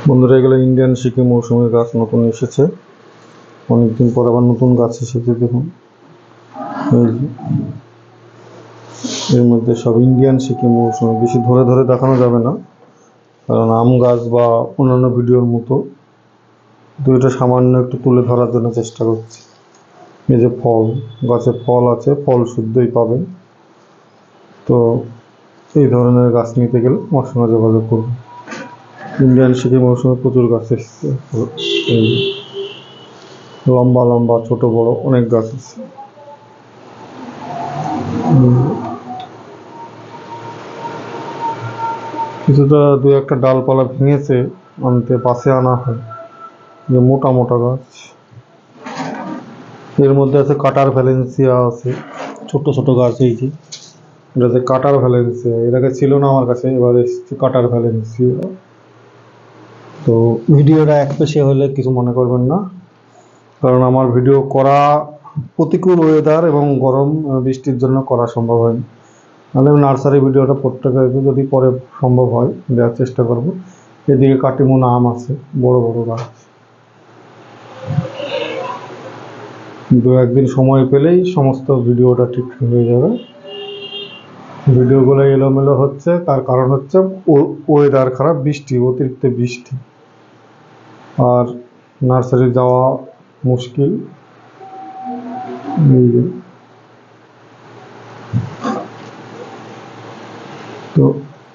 বন্ধুরা, এগুলো ইন্ডিয়ান সিকি মৌসুমের গাছ নতুন এসেছে। অনেকদিন পর আবার নতুন গাছ এসেছে। দেখুন, এর মধ্যে সব ইন্ডিয়ান সিকি মৌসুমে। বেশি ধরে ধরে দেখানো যাবে না, কারণ আম গাছ বা অন্যান্য ভিডিওর মতো। দুইটা সামান্য একটু তুলে ধরার জন্য চেষ্টা করছি। এই যে ফল, গাছে ফল আছে, ফল শুদ্ধই পাবেন। তো এই ধরনের গাছ নিতে গেলে আমার সঙ্গে যোগাযোগ করুন। ইন্ডিয়ান সিকি মৌসুমে প্রচুর গাছ এসছে। এই লম্বা লম্বা ছোট বড় অনেক গাছ আছে। কিছুটা দু একটা ডালপালা ভেঙেছে, আনতে পাশে আনা হয়। যে মোটা মোটা গাছ, এর মধ্যে আছে কাটার ভ্যালেন্সিয়া আছে, ছোট ছোট গাছ। এই যে এটা হচ্ছে কাটার ভ্যালেন্সিয়া, এর আগে ছিল না আমার কাছে, এবার এসছে কাটার ভ্যালেন্সিয়া। তো ভিডিওটা এক পেশে হলে কিছু মনে করবেন না, কারণ আমার ভিডিও করা প্রতিকূল ওয়েদার এবং গরম বৃষ্টির জন্য করা সম্ভব হয়নি। নাহলে আমি নার্সারি ভিডিওটা প্রত্যেকে যদি পরে সম্ভব হয় দেওয়ার চেষ্টা করব। এদিকে কাটিমুন আম আছে, বড় বড় গাছ। দু একদিন সময় পেলেই সমস্ত ভিডিওটা ঠিক হয়ে যাবে। ভিডিওগুলো এলোমেলো হচ্ছে, তার কারণ হচ্ছে ওয়েদার খারাপ, বৃষ্টি, অতিরিক্ত বৃষ্টি, আর নার্সারি যাওয়া মুশকিল। তো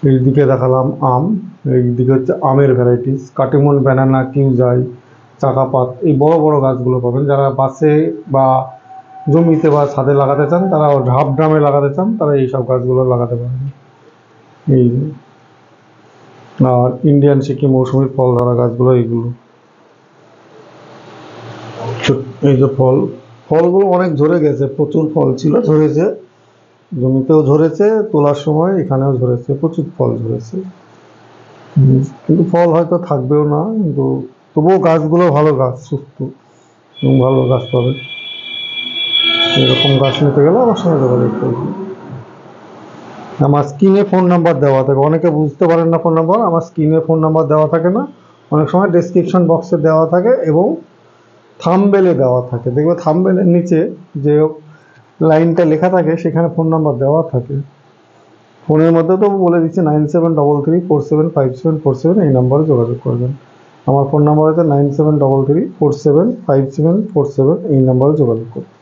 এইদিকে দেখালাম আম, এইদিকে হচ্ছে আমের ভ্যারাইটিস, কাটিমন, ব্যানানা, কিউজাই, চাকাপাত। এই বড় বড় গাছগুলো পাবেন। যারা বাসে বা জমিতে বা ছাদে লাগাতে চান, তারা ঢাপ ড্রামে লাগাতে চান, তারা এইসব গাছগুলো লাগাতে পারেন। এই আর ইন্ডিয়ান সিকি মৌসুমী ফল ধরা গাছগুলো এইগুলো। এই যে ফলগুলো অনেক ঝরে গেছে, প্রচুর ফল ছিল, ঝরেছে, জমিতেও ঝরেছে, তোলার সময় এখানেও ঝরেছে, প্রচুর ফল ঝরেছে। কিন্তু ফল হয়তো থাকবেও না, কিন্তু তবুও গাছগুলো ভালো গাছ, সুস্থ এবং ভালো গাছ পাবে। এরকম গাছ নিতে গেলে আমার সঙ্গে যোগাযোগ করবে। আমার স্ক্রিনে ফোন নাম্বার দেওয়া থাকে, অনেকে বুঝতে পারেন না ফোন নাম্বার। আমার স্ক্রিনে ফোন নাম্বার দেওয়া থাকে না, অনেক সময় ডেসক্রিপশন বক্সে দেওয়া থাকে এবং থাম্বনেলে দেওয়া থাকে। দেখবে থাম্বনেলের নিচে যে লাইনটা লেখা থাকে, সেখানে ফোন নাম্বার দেওয়া থাকে। ফোনের মধ্যে তো বলে দিচ্ছি 9733475747, এই নাম্বারে যোগাযোগ করবেন। আমার ফোন নাম্বার হচ্ছে 9733475747, এই নাম্বারে যোগাযোগ করবেন।